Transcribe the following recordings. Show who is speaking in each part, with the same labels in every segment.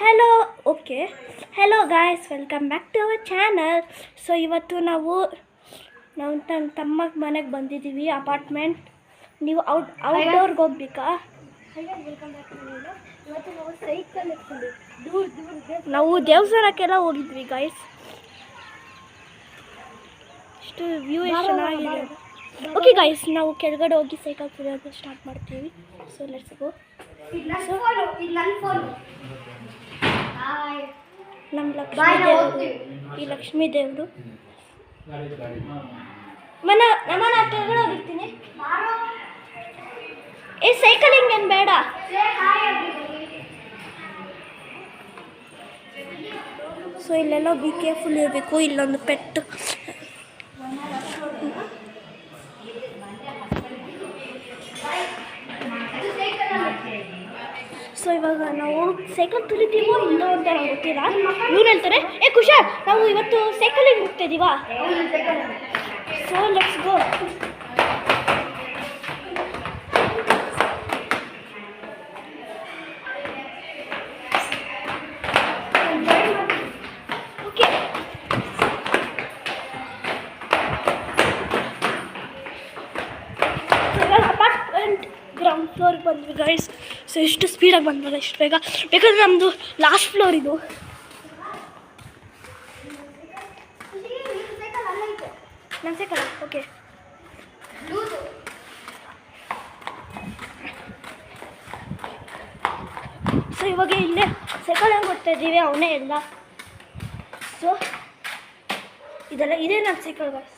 Speaker 1: Hello okay hello guys welcome back to our channel. So ಇವತ್ತು ನಾವು ನನ್ನ ತಮ್ಮ ಮನೆಗೆ ಬಂದಿದ್ದೀವಿ ಅಪಾರ್ಟ್ಮೆಂಟ್. ನೀವು ಔಟ್ಡೋರ್ಗೆ ಹೋಗ್ಬೇಕಾ? ವೆಲ್ಕಮ್ ಬ್ಯಾಕ್ ಟು ಇವತ್ತು ನಾವು ಸೈಕಲ್ ಎತ್ಕೊಂಡು ನಾವು ದೇವಸ್ಥಾನಕ್ಕೆಲ್ಲ ಹೋಗಿದ್ವಿ ಗಾಯ್ಸ್. ಇಷ್ಟು ವ್ಯೂ ಎಷ್ಟು ಚೆನ್ನಾಗಿದೆ. ಓಕೆ ಗಾಯ್ಸ್, ನಾವು ಕೆಳಗಡೆ ಹೋಗಿ ಸೈಕಲ್ ತುಳಿಯೋದು ಸ್ಟಾರ್ಟ್ ಮಾಡ್ತೀವಿ. ಸೊ ಲೆಟ್ಸ್ ಗೋ. ನಮ್ಮ ಲಕ್ಷ್ಮೀ ದೇವರು, ಈ ಲಕ್ಷ್ಮೀ ದೇವರು ನಮ್ಮನ್ನ ಕೆಳಗಡೆ ಹೋಗಿರ್ತೀನಿ. ಸೈಕಲಿಂಗ್ ಏನು ಬೇಡ. ಸೊ ಇಲ್ಲೆಲ್ಲ ಬಿ ಕೇರ್ಫುಲ್ ಇರಬೇಕು. ಇಲ್ಲೊಂದು ಪೆಟ್ಟು. ಸೊ ಇವಾಗ ನಾವು ಸೈಕಲ್ ತುಳಿತೀವೋ ಇಲ್ಲೋ ಅಂತ ನಂಗೆ ಗೊತ್ತಿಲ್ಲ. ಇವ್ರು ಹೇಳ್ತಾರೆ ಕುಶಾಲ್ ನಾವು ಇವತ್ತು ಸೈಕಲಿಂಗ್ ಹೋಗ್ತಿದ್ದೀವಾ? So let's go. Okay, apartment ground ಫ್ಲೋರ್ಗೆ ಬಂದ್ವಿ ಗೈಸ್. ಸೊ ಎಷ್ಟು ಸ್ಪೀಡಾಗಿ ಬಂದ್ವಲ್ಲ ಇಷ್ಟು ಬೇಗ, ಬೇಕಾದ್ರೆ ನಮ್ಮದು ಲಾಸ್ಟ್ ಫ್ಲೋರ್ ಇದು. ನನ್ನ ಸೈಕಲ್ ಓಕೆ. ಸೊ ಇವಾಗ ಇಲ್ಲೇ ಸೈಕಲ್ ಹೆಂಗೆ ಕೊಡ್ತಾ ಇದ್ದೀವಿ ಅವನೇ ಎಲ್ಲ. ಸೊ ಇದೆಲ್ಲ ಇದೇ ನನ್ನ ಸೈಕಲ್ ಗೈಸ್.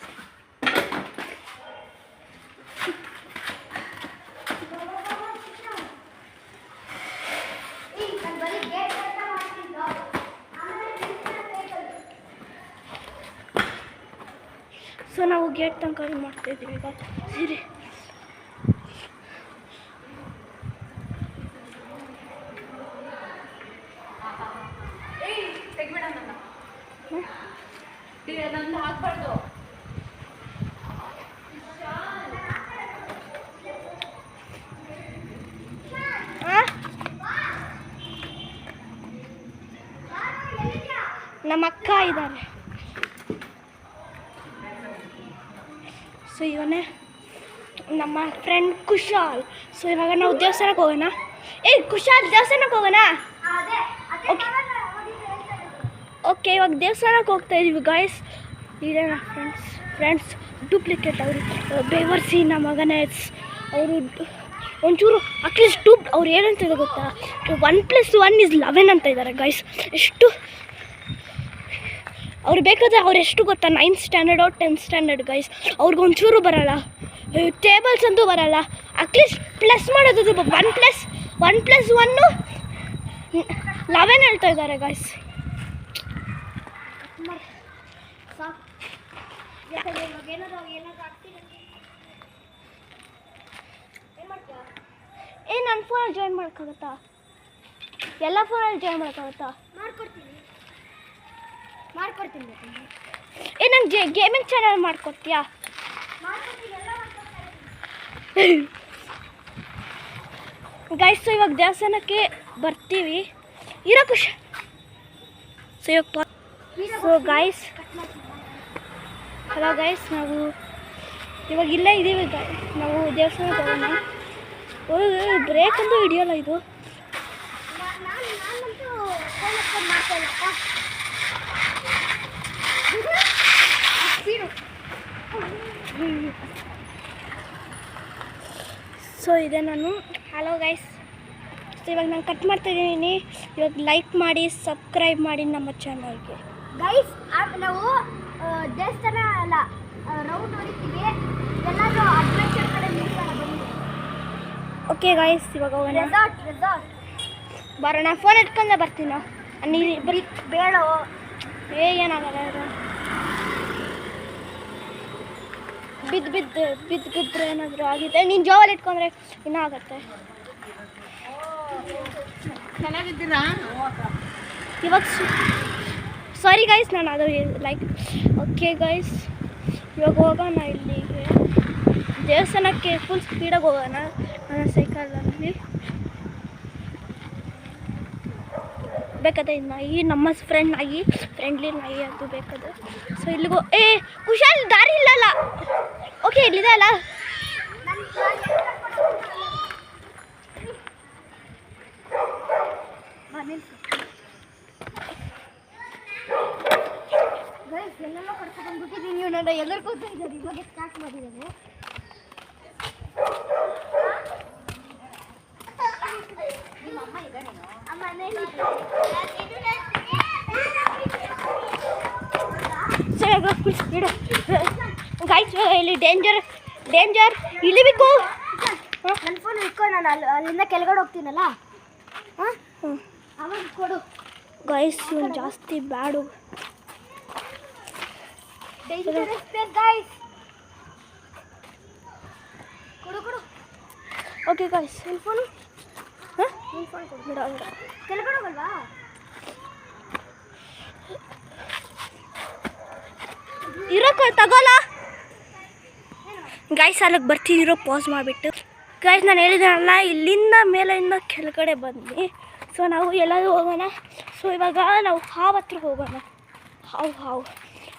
Speaker 1: ಸೊ ನಾವು ಗೇಟ್ ತನಕ ಮಾಡ್ತಾಯಿದ್ದೀವಿ ಈಗ. ಸರಿ, ನಮ್ಮ ಅಕ್ಕ ಇದ್ದಾರೆ. ಸೊ ಇವನೇ ನಮ್ಮ ಫ್ರೆಂಡ್ ಕುಶಾಲ್. ಸೊ ಇವಾಗ ನಾವು ದೇವಸ್ಥಾನಕ್ಕೆ ಹೋಗೋಣ. ಕುಶಾಲ್ ದೇವಸ್ಥಾನಕ್ಕೆ ಹೋಗೋಣ. ಓಕೆ ಇವಾಗ ದೇವಸ್ಥಾನಕ್ಕೆ ಹೋಗ್ತಾ ಇದ್ದೀವಿ ಗಾಯ್ಸ್. ಇದೇ ನನ್ನ ಫ್ರೆಂಡ್ಸ್ ಡೂಪ್ಲಿಕೇಟ್. ಅವರು ಬೇವರ್ಸಿ ನಮ್ಮ ಮಗನೇ. ಅವರು ಒಂಚೂರು ಅಟ್ಲೀಸ್ಟ್ ಅವ್ರು ಏನಂತಿದೆ ಗೊತ್ತಾ, 1+1 = 11 ಅಂತ ಇದ್ದಾರೆ ಗಾಯ್ಸ್. ಎಷ್ಟು ಅವ್ರು ಬೇಕಾದರೆ ಅವ್ರು ಎಷ್ಟು ಗೊತ್ತಾ, 9th standard 10th standard guys. ಅವ್ರಿಗೊಂಚೂರು ಬರೋಲ್ಲ, ಟೇಬಲ್ಸ್ ಅಂತೂ ಬರೋಲ್ಲ. ಅಟ್ಲೀಸ್ಟ್ ಪ್ಲಸ್ ಮಾಡೋದು 1+1 11 ಹೇಳ್ತಾ ಇದ್ದಾರೆ ಗೈಸ್. ನನ್ನ ಫೋನಲ್ಲಿ ಜಾಯಿನ್ ಮಾಡೋಕ್ಕಾಗತ್ತಾ? ಎಲ್ಲ ಫೋನಲ್ಲಿ ಜಾಯಿನ್ ಮಾಡೋಕ್ಕಾಗತ್ತಾ? ಮಾಡ್ಕೊಡ್ತೀನಿ. ನಂಗೆ ಗೇಮಿಂಗ್ ಚಾನಲ್ ಮಾಡ್ಕೊಡ್ತೀಯಾ? ಗೈಸ್ ಸೊ ಇವಾಗ ದೇವಸ್ಥಾನಕ್ಕೆ ಬರ್ತೀವಿ. ಇರೋ ಖುಷಿ. ಸೊ ಗೈಸ್ ಹಲೋ ಗೈಸ್, ನಾವು ಇವಾಗ ಇಲ್ಲೇ ಇದ್ದೀವಿ. ನಾವು ದೇವಸ್ಥಾನಕ್ಕೆ ಹೋಗೋಣ. ಬ್ರೇಕ್ ಅಂತೂ ಹಿಡಿಯೋಲ್ಲ ಇದು. ಸೊ ಇದೆ ನಾನು. ಹಲೋ ಗೈಸ್, ಸೊ ಇವಾಗ ನಾನು ಕಟ್ ಮಾಡ್ತಾಯಿದ್ದೀನಿ. ಇವಾಗ ಲೈಕ್ ಮಾಡಿ ಸಬ್ಸ್ಕ್ರೈಬ್ ಮಾಡಿ ನಮ್ಮ ಚಾನಲ್ಗೆ ಗೈಸ್. ನಾವು ದೇವಸ್ಥಾನ ಅಲ್ಲ ರೌಂಡ್ ಹೊಡಿತೀವಿ. ಎಲ್ಲರೂ ಅಡ್ವೆಂಚರ್ ಕಡೆ ಬನ್ನಿ. ಓಕೆ ಗೈಸ್ ಇವಾಗ ಹೋಗೋಣ. ರೆಸಾರ್ಟ್ ಬರೋಣ. ಫೋನ್ ಇಟ್ಕೊಂಡೆ ಬರ್ತೀನೋ ನೀರು ಬರೀ ಬೇಡ. ಏನಾಗಲ್ಲ, ಬಿದ್ದರೆ ಏನಾದರೂ ಆಗಿದೆ. ನೀನು ಜೋವಲ್ಲಿ ಇಟ್ಕೊಂಡ್ರೆ ಇನ್ನೂ ಆಗುತ್ತೆ. ಚೆನ್ನಾಗಿದ್ದೀರಾ? ಇವಾಗ ಸಾರಿ ಗೈಸ್, ನಾನು ಅದು ಲೈಕ್ ಓಕೆ ಗೈಸ್ ಇವಾಗ ಹೋಗೋಣ ಇಲ್ಲಿಗೆ ದೇವಸ್ಥಾನಕ್ಕೆ. ಫುಲ್ ಸ್ಪೀಡಾಗಿ ಹೋಗೋಣ ನನ್ನ ಸೈಕಲಲ್ಲಿ. ಬೇಕಾದ್ರೆ ಈ ನಾಯಿ ನಮ್ಮ ಫ್ರೆಂಡ್ಲಿ ನಾಯಿ ಅದು ಬೇಕಾದ್ರೆ. ಸೊ ಇಲ್ಲಿಗೋ ಕುಶಾಲ್ ದಾರಿ ಇಲ್ಲಲ್ಲ. ಓಕೆ ಇಲ್ಲಿದೆ ಅಲ್ಲ. ಎಲ್ಲೆಲ್ಲ ಕರ್ಕೊಂಡು ಬಂದ್ಬಿಟ್ಟಿದ್ದೀನಿ. ನೀವು ನನ್ನ ಎಲ್ಲರೂ ಕೂತಿದ್ದಾರೆ, ಇವಾಗ ಸ್ಟಾರ್ಟ್ ಮಾಡಿದ್ದೇನೆ. ಗಾಯ್ಸ್ ಇಲ್ಲಿ ಡೇಂಜರ್ ಇಳಿಬೇಕು. ನನ್ನ ಫೋನ್ ಇಟ್ಕೊ, ನಾನು ಅಲ್ಲಿಂದ ಕೆಳಗಡೆ ಹೋಗ್ತೀನಲ್ಲ. ಅವಾಗ ಕೊಡು ಗಾಯ್ಸ್. ಇವ್ನು ಜಾಸ್ತಿ ಬ್ಯಾಡು. ಕೊಡು. ಓಕೆ ಗಾಯ್ಸ್, ನಿಮ್ಮ ಫೋನು ಬಿಡ ಕೆಳಗಡೆ ಹೋಗಲ್ವಾ? ಇರೋಕೆ ತಗೋಲ್ಲ ಗಾಯ್ಸ್. ಅಲ್ಲಿಗೆ ಬರ್ತಿರೋ ಪಾಸ್ ಮಾಡಿಬಿಟ್ಟು ಗಾಯ್ಸ್. ನಾನು ಹೇಳಿದ್ನಲ್ಲ ಇಲ್ಲಿಂದ ಮೇಲಿಂದ ಕೆಳಗಡೆ ಬಂದು. ಸೊ ನಾವು ಎಲ್ಲಾದರೂ ಹೋಗೋಣ. ಸೊ ಇವಾಗ ನಾವು ಹಾವು ಹತ್ರ ಹೋಗೋಣ. ಹಾವು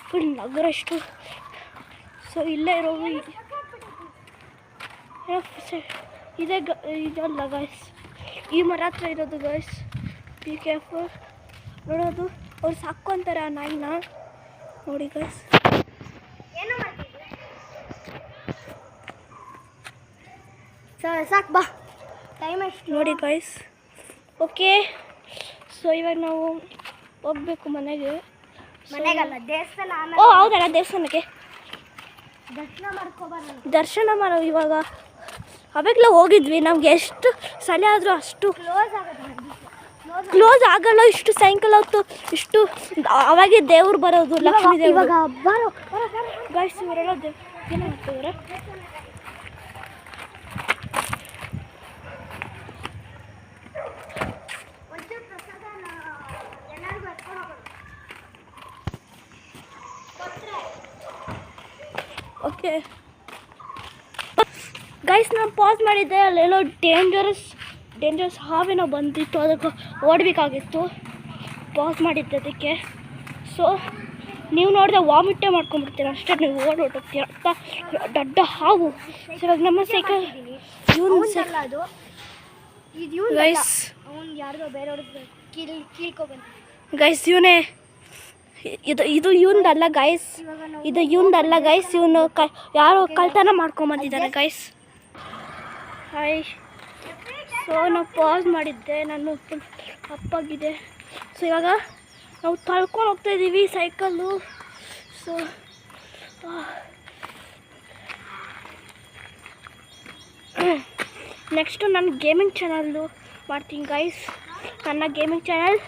Speaker 1: ಫುಲ್ ನಗರಷ್ಟು. ಸೊ ಇಲ್ಲೇ ಇರೋದು ಇದಲ್ಲ ಗಾಯ್ಸ್, ಈ ಮರ ಹತ್ರ ಇರೋದು ಗಾಯ್ಸ್. Be careful. ನೋಡೋದು ಅವ್ರು ಸಾಕೊಂತಾರೆ ಆ ನಾಯಿನ. ನೋಡಿ ಗಾಯ್ಸ್, ಸಾಕು ಬಾ, ಟೈಮ್ ಅಷ್ಟು ನೋಡಿ ಗಾಯ್ಸ್. ಓಕೆ, ಸೊ ಇವಾಗ ನಾವು ಹೋಗ್ಬೇಕು ಮನೆಗೆ. ಮನೆಗಲ್ಲ, ದೇವಸ್ಥಾನ. ಓ ಹೌದಲ್ಲ, ದೇವಸ್ಥಾನಕ್ಕೆ ದರ್ಶನ ಮಾಡೋ. ಇವಾಗ ಅವಾಗಲೇ ಹೋಗಿದ್ವಿ. ನಮ್ಗೆ ಎಷ್ಟು ಸಲ ಆದರೂ ಅಷ್ಟು ಕ್ಲೋಸ್ ಆಗಲ್ಲ. ಇಷ್ಟು ಸಾಯಂಕಾಲ ಹೊತ್ತು ಇಷ್ಟು ಅವಾಗೆ ದೇವ್ರು ಬರೋದು, ಲಕ್ಷ್ಮೀ ದೇವರು. ಗಾಯ್ಸ್ ಇವರೆಲ್ಲ ಏನು ಮಾಡ್ತಿದ್ದಾರೆ? ಓಕೆ ಗೈಸ್, ನಾನು ಪಾಸ್ ಮಾಡಿದ್ದೆ. ಅಲ್ಲೆಲ್ಲೋ ಡೇಂಜರಸ್ ಹಾವೇನೋ ಬಂದಿತ್ತು, ಅದಕ್ಕೆ ಓಡಬೇಕಾಗಿತ್ತು. ಪಾಸ್ ಮಾಡಿದ್ದೆ ಅದಕ್ಕೆ. ಸೊ ನೀವು ನೋಡಿದ್ರೆ ವಾಮಿಟೇ ಮಾಡ್ಕೊಂಡ್ಬಿಡ್ತೀರ ಅಷ್ಟೇ, ನೀವು ಓಡೋಗ್ತೀರ. ದೊಡ್ಡ ಹಾವು. ಸೊ ಇವಾಗ ನಮ್ಮ ಸೈಕಲ್ ಅದು ಗೈಸ್, ಯಾರ್ದೋ ಬೇರೆಯವ್ರಿಗೆ ಕೀಳ್ಕೊಬಂದು ಗೈಸ್. ಇವನೇ ಇದು ಇವಂದಲ್ಲ ಗೈಸ್, ಇದು ಇವಂದಲ್ಲ ಗೈಸ್. ಇವನು ಯಾರೋ ಕಳ್ತನ ಮಾಡ್ಕೊಂಬಂದಿದ್ದಾರೆ ಗೈಸ್. ಹಾಯ್. ಸೊ ನಾವು ಪಾಸ್ ಮಾಡಿದ್ದೆ, ನಾನು ಫುಲ್ ಅಪ್ಪಾಗಿದೆ. ಸೊ ಇವಾಗ ನಾವು ತಳ್ಕೊಂಡು ಹೋಗ್ತಾಯಿದ್ದೀವಿ ಸೈಕಲ್ಲು. ಸೊ ನೆಕ್ಸ್ಟು ನಾನು ಗೇಮಿಂಗ್ ಚಾನಲ್ಲು ಮಾಡ್ತೀನಿ ಗೈಸ್. ನನ್ನ ಗೇಮಿಂಗ್ ಚಾನಲ್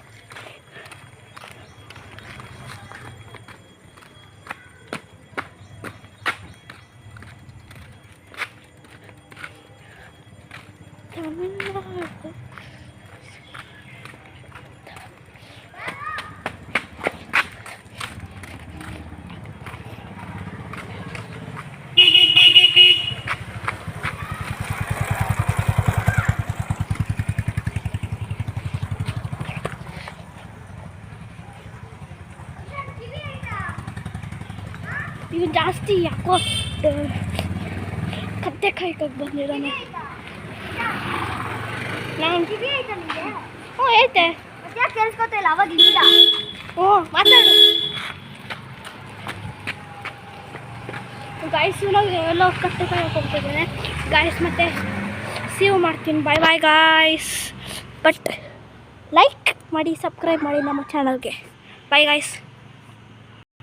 Speaker 1: ಇವು ಜಾಸ್ತಿ ಯಾಕೋ ಕತ್ತೆ ಕಾಯ್ಕೋಗಿ ಬಂದಿರೋಣ. ನಾನು ಹ್ಞೂ ಐತೆ, ಕೇಳಿಸ್ಕೊತಾ ಇಲ್ಲ ಅವಾಗ ಇಲ್ಲ. ಹ್ಞೂ ಮಾತಾಡು ಗಾಯ್ಸ್. ಇವಾಗ ಎಲ್ಲೋ ಕತ್ತೆ ಕಾಯಕ್ಕೆ ಹೋಗ್ತಿದ್ದೇನೆ ಗಾಯ್ಸ್. ಮತ್ತೆ ಸೇವ್ ಮಾಡ್ತೀನಿ. Bye guys. ಬಟ್ ಲೈಕ್ ಮಾಡಿ, ಸಬ್ಸ್ಕ್ರೈಬ್ ಮಾಡಿ ನಮ್ಮ ಚಾನಲ್ಗೆ. Bye guys.